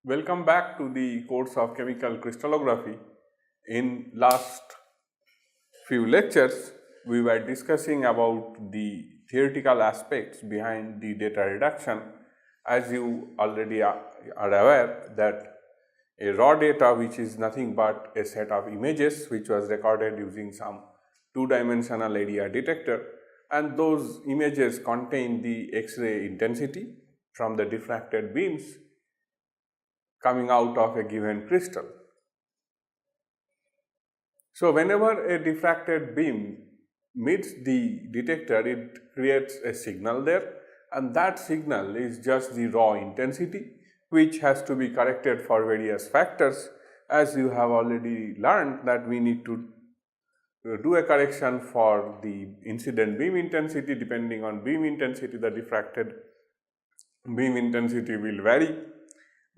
Welcome back to the course of chemical crystallography. In last few lectures, we were discussing about the theoretical aspects behind the data reduction. As you already are aware that a raw data, which is nothing but a set of images which was recorded using some two-dimensional area detector, and those images contain the X-ray intensity from the diffracted beams coming out of a given crystal. So, whenever a diffracted beam meets the detector, it creates a signal there, and that signal is just the raw intensity, which has to be corrected for various factors. As you have already learned that we need to do a correction for the incident beam intensity. Depending on beam intensity, the diffracted beam intensity will vary.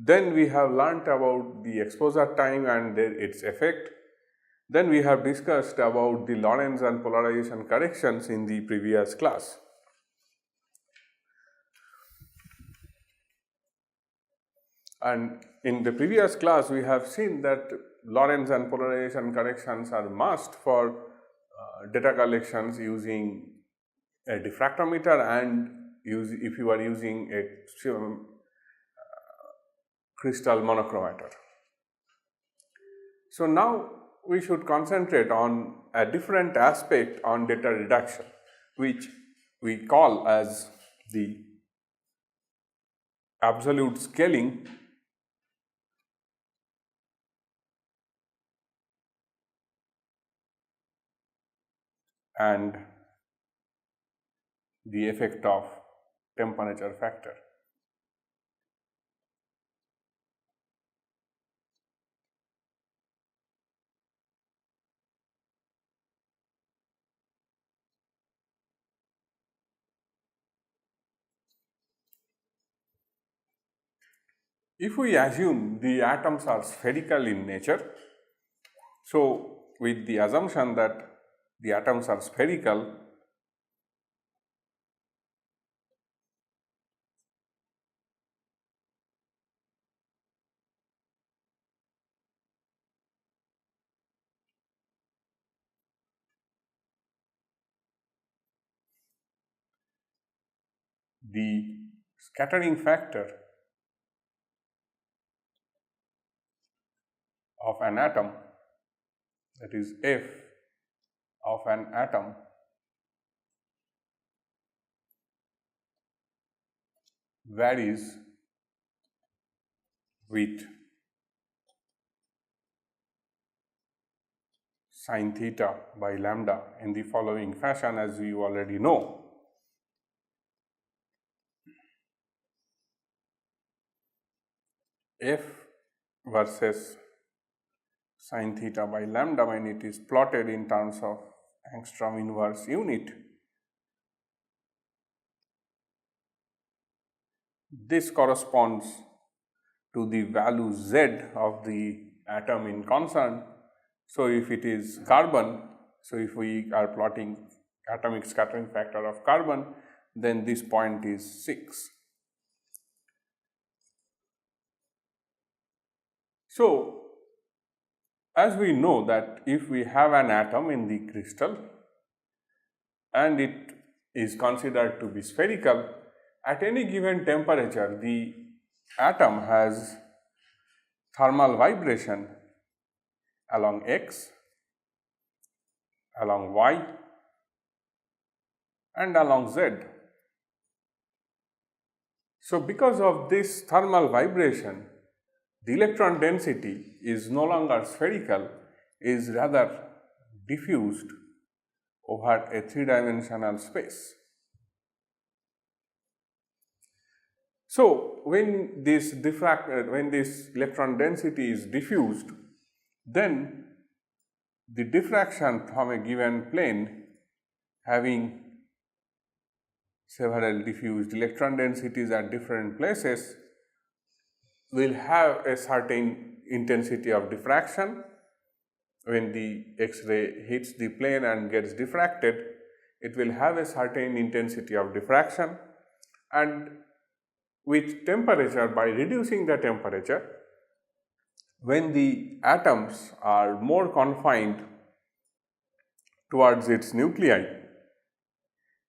Then we have learnt about the exposure time and its effect. Then we have discussed about the Lorentz and polarization corrections in the previous class. And in the previous class, we have seen that Lorentz and polarization corrections are must for data collections using a diffractometer and if you are using a crystal monochromator. So now we should concentrate on a different aspect on data reduction, which we call as the absolute scaling and the effect of temperature factor. If we assume the atoms are spherical in nature, so with the assumption that the atoms are spherical, the scattering factor of an atom, that is F of an atom, varies with sin theta by lambda in the following fashion, as you already know. F versus sin theta by lambda when it is plotted in terms of angstrom inverse unit. This corresponds to the value Z of the atom in concern. So, if it is carbon, so if we are plotting atomic scattering factor of carbon, then this point is 6. So, as we know that if we have an atom in the crystal and it is considered to be spherical, at any given temperature the atom has thermal vibration along x, along y and along z. So, because of this thermal vibration, the electron density is no longer spherical, is rather diffused over a three-dimensional space. So, when this electron density is diffused, then the diffraction from a given plane having several diffused electron densities at different places will have a certain intensity of diffraction. When the X-ray hits the plane and gets diffracted, it will have a certain intensity of diffraction, and with temperature, by reducing the temperature, when the atoms are more confined towards its nuclei,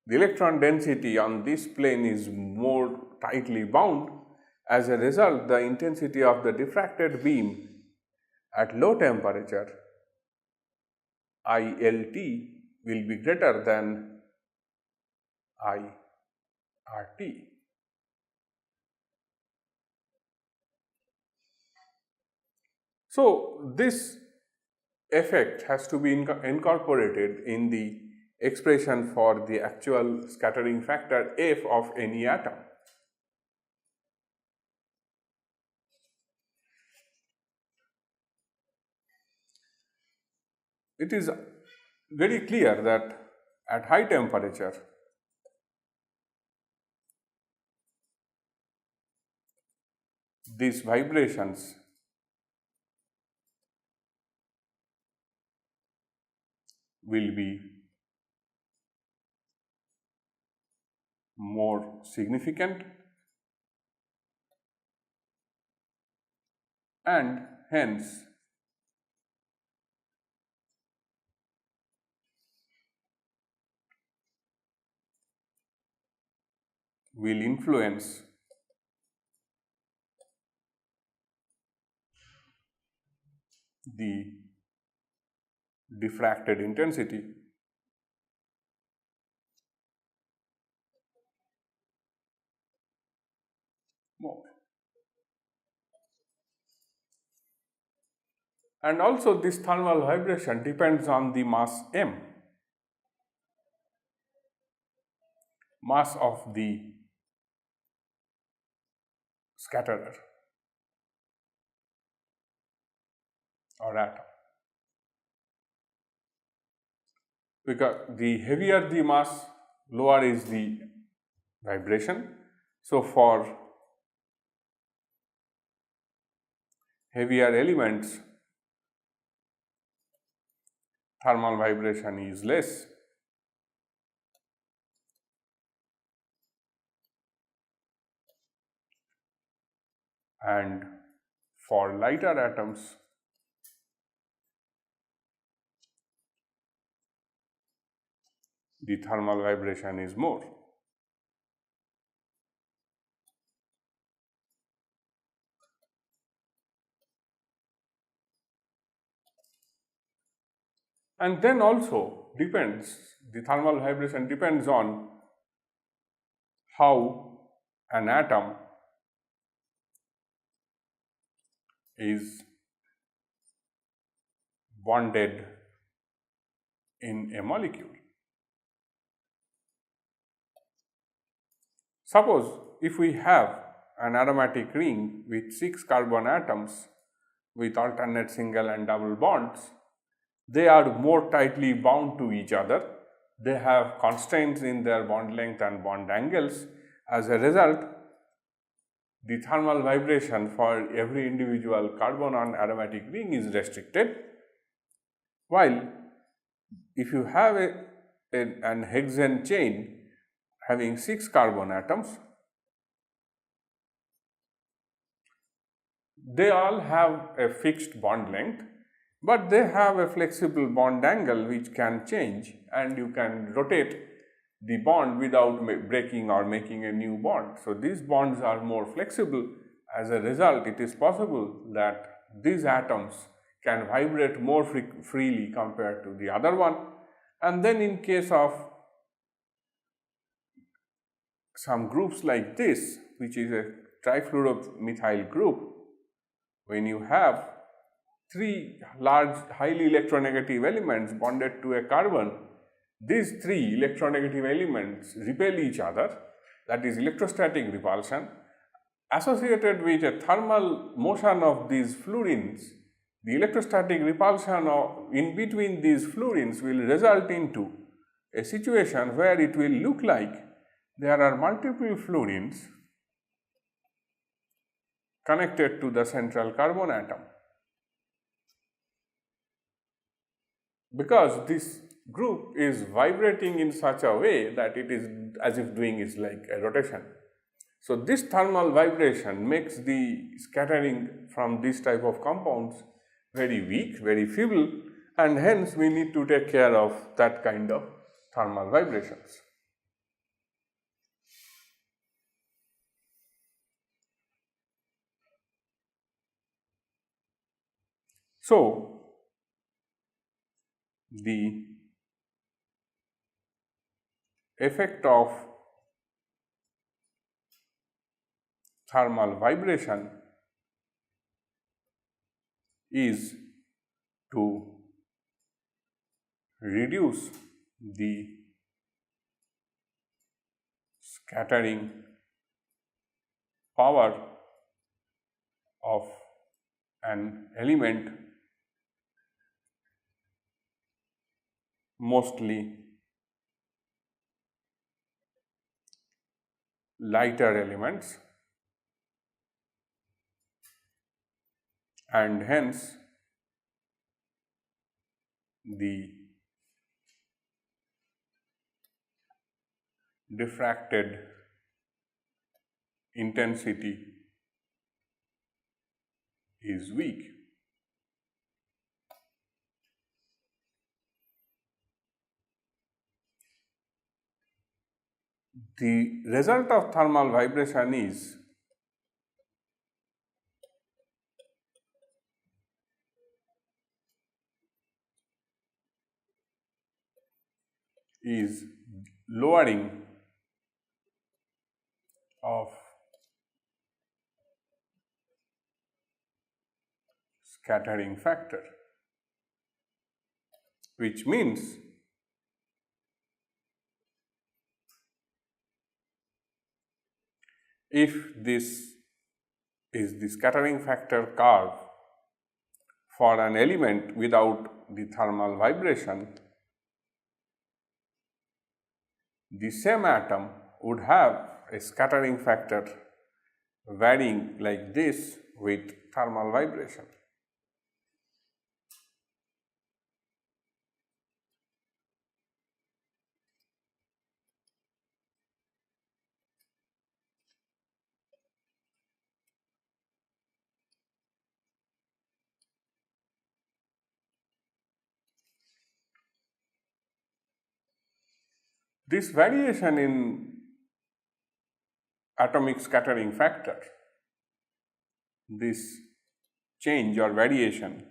the electron density on this plane is more tightly bound. As a result, the intensity of the diffracted beam at low temperature, ILT, will be greater than IRT. So, this effect has to be incorporated in the expression for the actual scattering factor F of any atom. It is very clear that at high temperature, these vibrations will be more significant, and hence will influence the diffracted intensity more. And also this thermal vibration depends on the mass m, mass of the scatterer or atom. Because the heavier the mass, lower is the vibration. So, for heavier elements, thermal vibration is less, and for lighter atoms, the thermal vibration is more. And then also depends, the thermal vibration depends on how an atom is bonded in a molecule. Suppose if we have an aromatic ring with 6 carbon atoms with alternate single and double bonds, they are more tightly bound to each other. They have constraints in their bond length and bond angles. As a result, the thermal vibration for every individual carbon on aromatic ring is restricted, while if you have an hexane chain having 6 carbon atoms, they all have a fixed bond length, but they have a flexible bond angle which can change, and you can rotate the bond without breaking or making a new bond. So, these bonds are more flexible. As a result, it is possible that these atoms can vibrate more freely compared to the other one. And then in case of some groups like this, which is a trifluoromethyl group, when you have 3 large highly electronegative elements bonded to a carbon, these 3 electronegative elements repel each other, that is electrostatic repulsion. Associated with a thermal motion of these fluorines, the electrostatic repulsion in between these fluorines will result into a situation where it will look like there are multiple fluorines connected to the central carbon atom. Because this group is vibrating in such a way that it is as if doing is like a rotation. So this thermal vibration makes the scattering from this type of compounds very weak, very feeble, and hence we need to take care of that kind of thermal vibrations. So the effect of thermal vibration is to reduce the scattering power of an element, mostly lighter elements, and hence the diffracted intensity is weak. The result of thermal vibration is lowering of scattering factor, which means if this is the scattering factor curve for an element without the thermal vibration, the same atom would have a scattering factor varying like this with thermal vibration. This variation in atomic scattering factor, this change or variation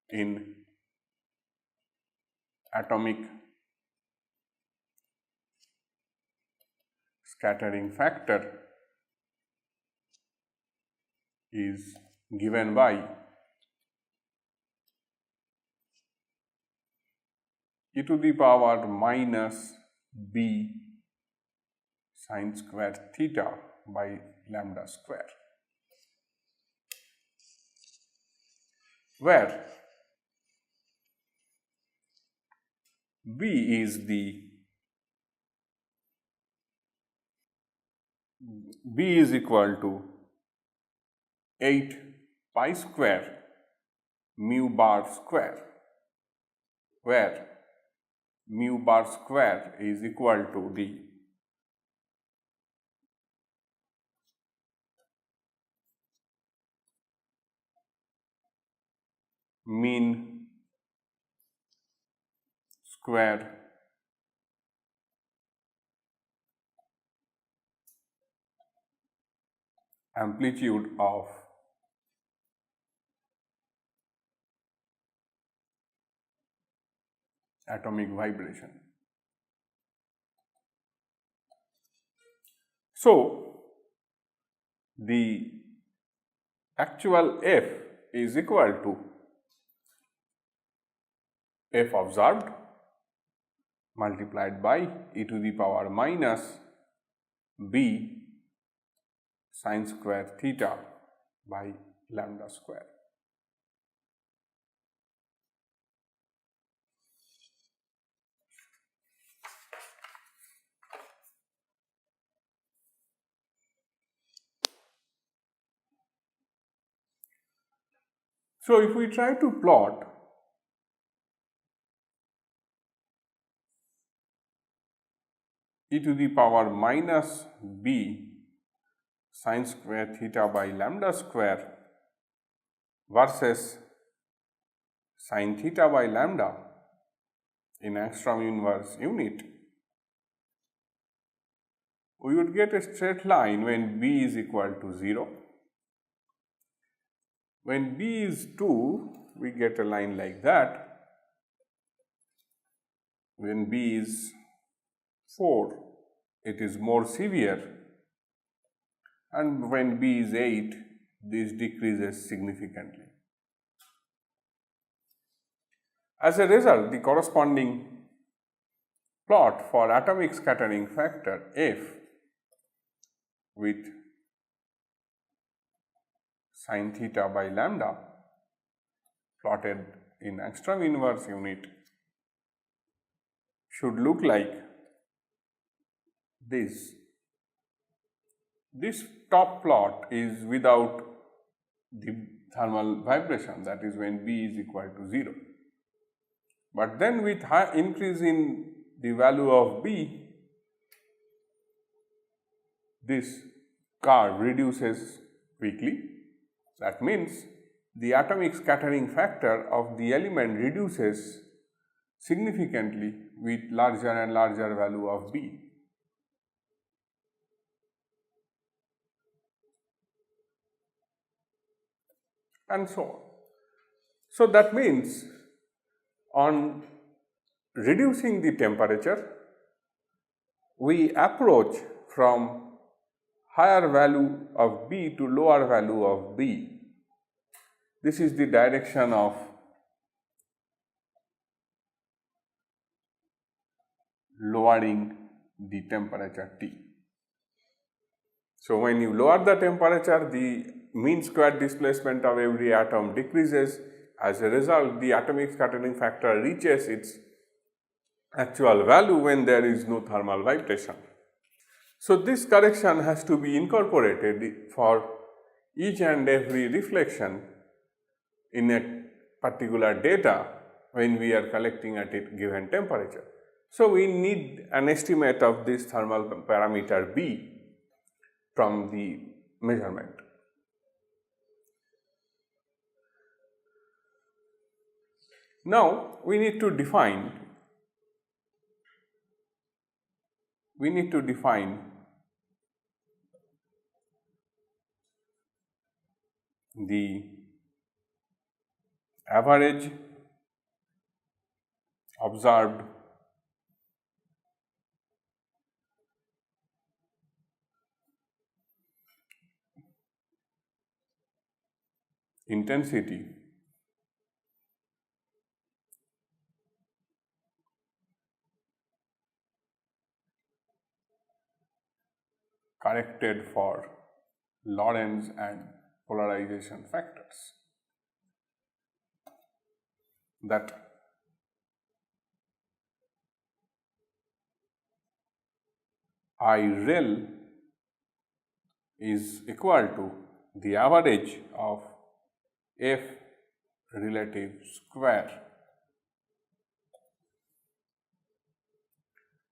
in atomic scattering factor is given by e to the power minus b sine square theta by lambda square, where b is equal to 8 pi square mu bar square, where mu bar square is equal to the mean square amplitude of atomic vibration. So the actual F is equal to F observed multiplied by e to the power minus b sine square theta by lambda square. So if we try to plot e to the power minus b sine square theta by lambda square versus sine theta by lambda in angstrom inverse unit, we would get a straight line when b is equal to 0. When b is 2, we get a line like that. When b is 4, it is more severe, and when b is 8, this decreases significantly. As a result, the corresponding plot for atomic scattering factor F with sine theta by lambda plotted in angstrom inverse unit should look like this. This top plot is without the thermal vibration, that is when b is equal to 0. But then with high increase in the value of b, this curve reduces quickly. That means the atomic scattering factor of the element reduces significantly with larger and larger value of b. And so on. So that means on reducing the temperature, we approach from higher value of b to lower value of b. This is the direction of lowering the temperature T. So when you lower the temperature, the mean square displacement of every atom decreases. As a result, the atomic scattering factor reaches its actual value when there is no thermal vibration. So this correction has to be incorporated for each and every reflection in a particular data when we are collecting at a given temperature. So we need an estimate of this thermal parameter B from the measurement. Now we need to define the average observed intensity corrected for Lorentz and polarization factors. That I rel is equal to the average of F relative square.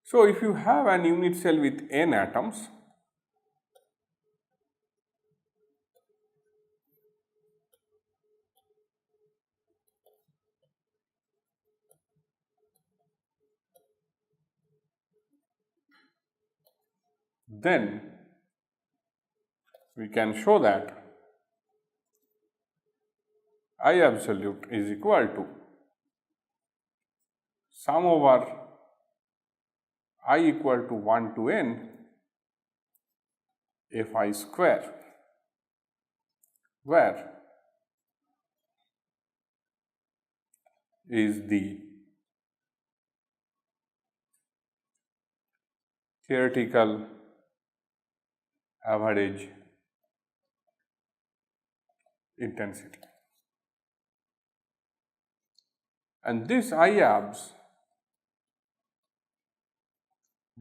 So if you have an unit cell with n atoms, then we can show that I absolute is equal to sum over I equal to 1 to n Fi square, where is the theoretical average intensity. And this IABS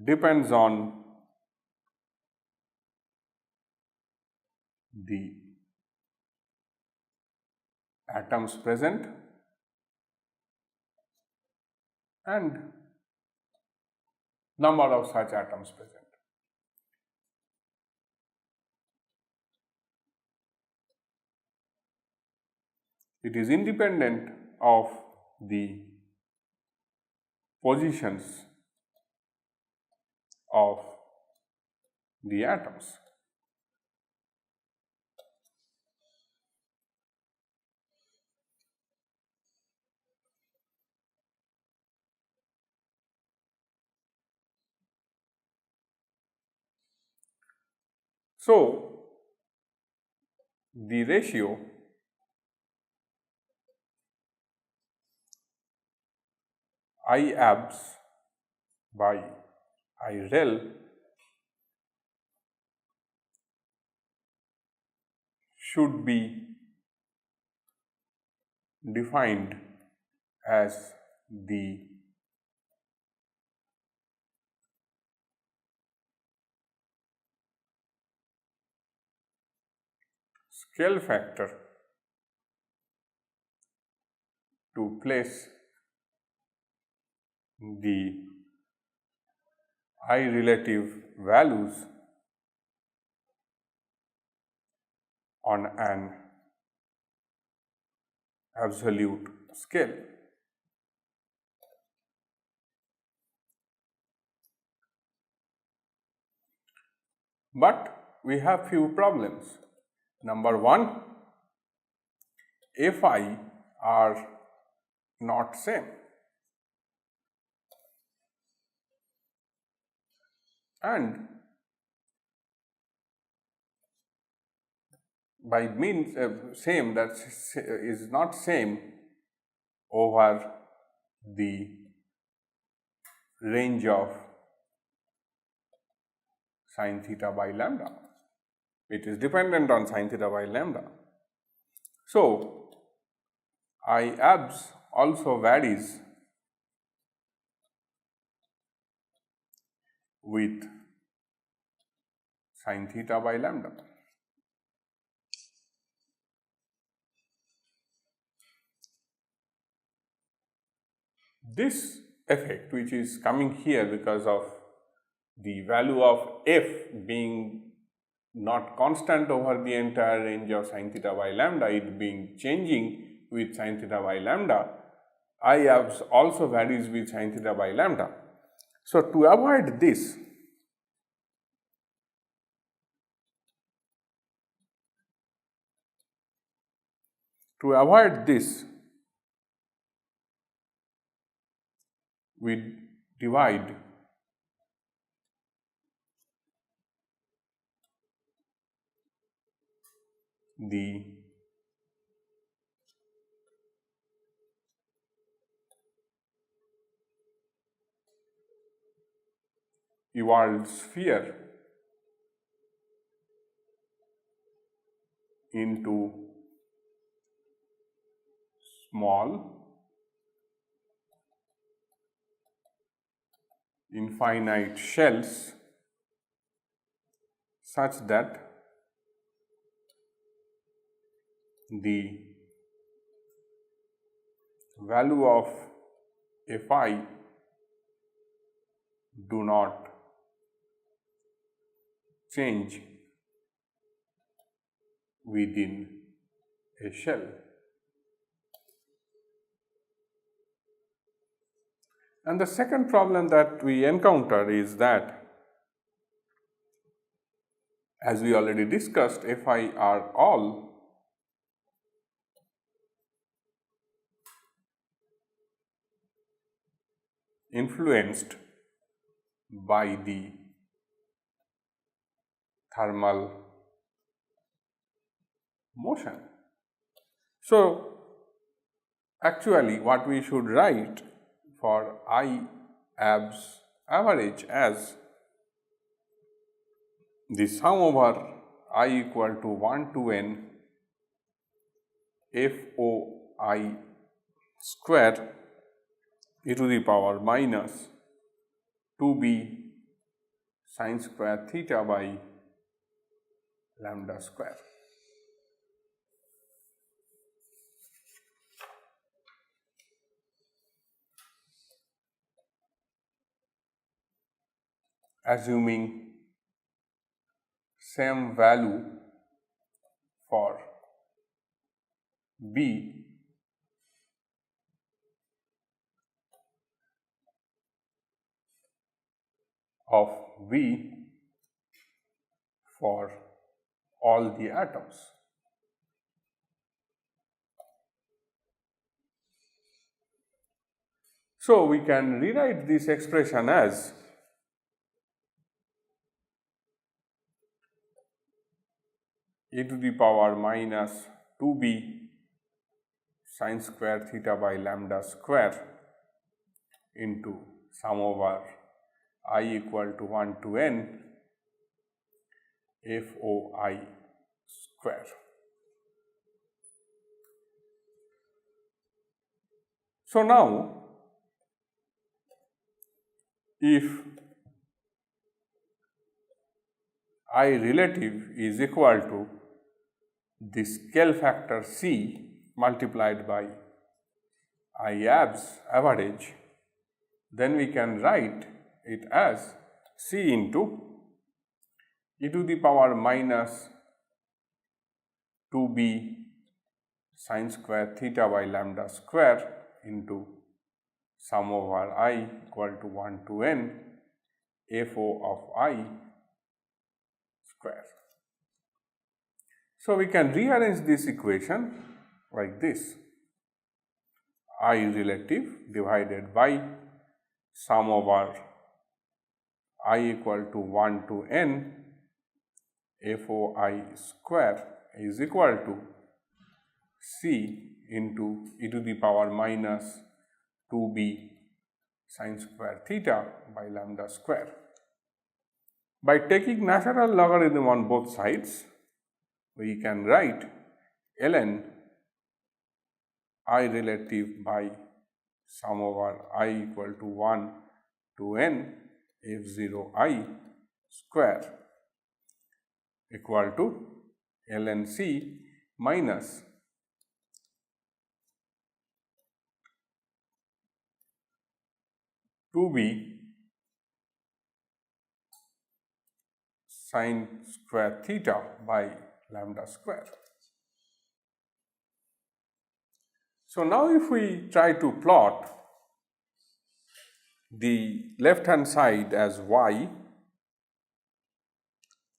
depends on the atoms present and number of such atoms present. It is independent of the positions of the atoms. So, the ratio I abs by I rel should be defined as the scale factor to place the I relative values on an absolute scale. But we have few problems. Number one, Fi are not same, and by means same, that is not same over the range of sin theta by lambda. It is dependent on sin theta by lambda. So, I abs also varies with sin theta by lambda. This effect, which is coming here because of the value of f being not constant over the entire range of sin theta by lambda, it being changing with sin theta by lambda, I abs also varies with sin theta by lambda. So, to avoid this, we divide the Ewald sphere into small infinite shells such that the value of Fi do not change within a shell. And the second problem that we encounter is that, as we already discussed, Fi are all influenced by the thermal motion. So, actually what we should write for I abs average as the sum over I equal to 1 to n FOI square e to the power minus 2b sin square theta by lambda square. assuming same value for B of V for all the atoms. So we can rewrite this expression as e to the power minus 2b sine square theta by lambda square into sum over I equal to 1 to n FOI square. So now if I relative is equal to the scale factor C multiplied by I abs average, then we can write it as C into e to the power minus 2b sine square theta by lambda square into sum over I equal to 1 to n FO of I square. So we can rearrange this equation like this: I relative divided by sum over I equal to 1 to n FOI square is equal to C into e to the power minus 2b sine square theta by lambda square. By taking natural logarithm on both sides, we can write ln I relative by sum over I equal to 1 to n f0 I square equal to ln C minus to be sine square theta by lambda square. So now if we try to plot the left hand side as y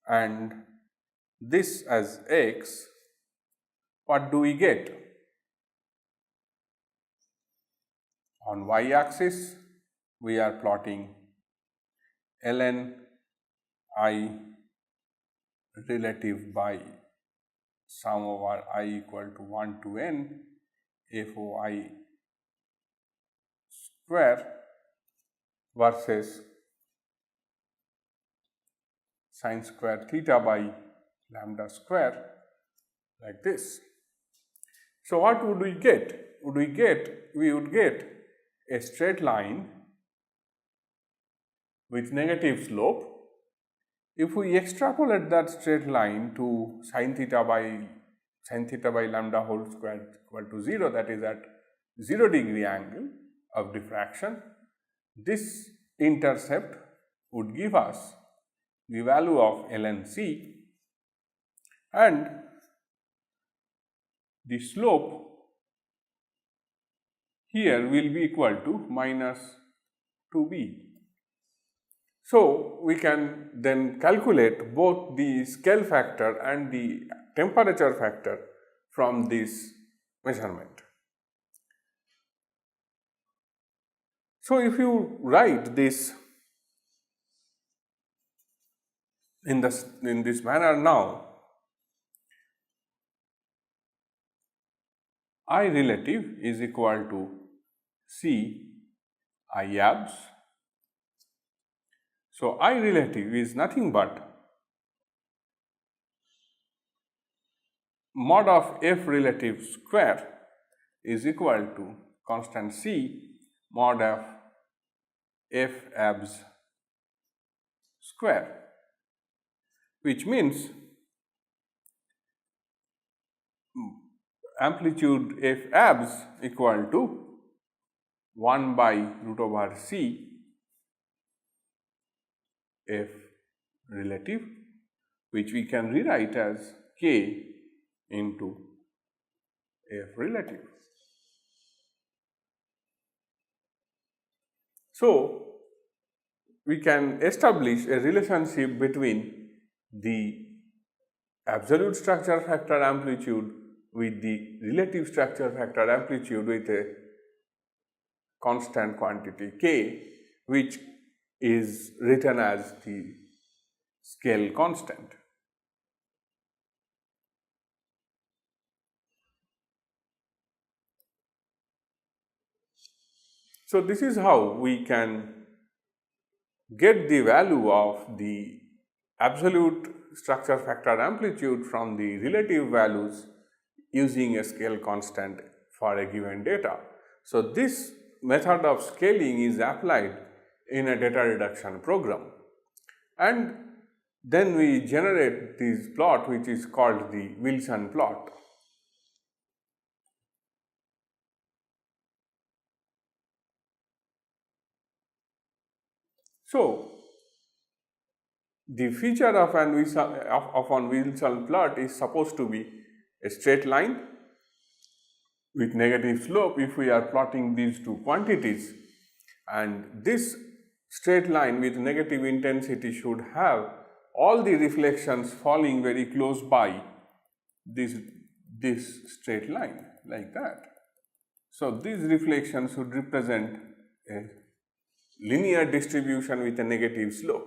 and this as x, what do we get? On y axis we are plotting ln I relative by sum over I equal to 1 to n FOI square versus sine square theta by lambda square like this. So what would we get? We would get a straight line with negative slope. If we extrapolate that straight line to sine theta by lambda whole square equal to 0, that is at 0 degree angle of diffraction, this intercept would give us the value of ln C, and the slope here will be equal to minus 2b. So we can then calculate both the scale factor and the temperature factor from this measurement. So if you write this in this manner now, I relative is equal to C I abs. So I relative is nothing but mod of F relative square is equal to constant C mod of F abs square, which means amplitude F abs equal to 1 by root over C F relative, which we can rewrite as K into F relative. So, we can establish a relationship between the absolute structure factor amplitude with the relative structure factor amplitude with a constant quantity K, which is written as the scale constant. So, this is how we can get the value of the absolute structure factor amplitude from the relative values using a scale constant for a given data. So, this method of scaling is applied in a data reduction program, and then we generate this plot which is called the Wilson plot. So, the feature of an Wilson plot is supposed to be a straight line with negative slope if we are plotting these two quantities, and this straight line with negative intensity should have all the reflections falling very close by this straight line like that. So, these reflections should represent a linear distribution with a negative slope.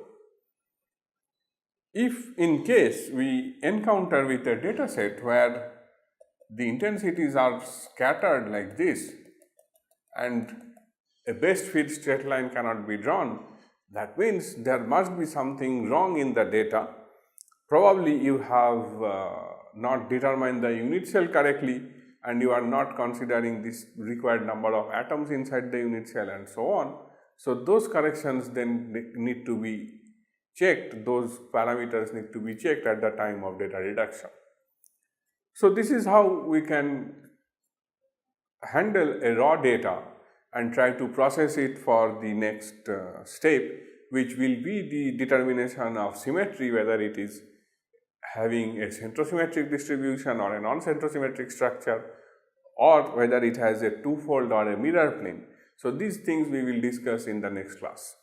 If in case we encounter with a data set where the intensities are scattered like this and a best fit straight line cannot be drawn, that means there must be something wrong in the data. Probably you have not determined the unit cell correctly, and you are not considering this required number of atoms inside the unit cell and so on. So, those corrections then need to be checked, those parameters need to be checked at the time of data reduction. So, this is how we can handle a raw data and try to process it for the next step, which will be the determination of symmetry, whether it is having a centrosymmetric distribution or a non-centrosymmetric structure, or whether it has a two-fold or a mirror plane. So, these things we will discuss in the next class.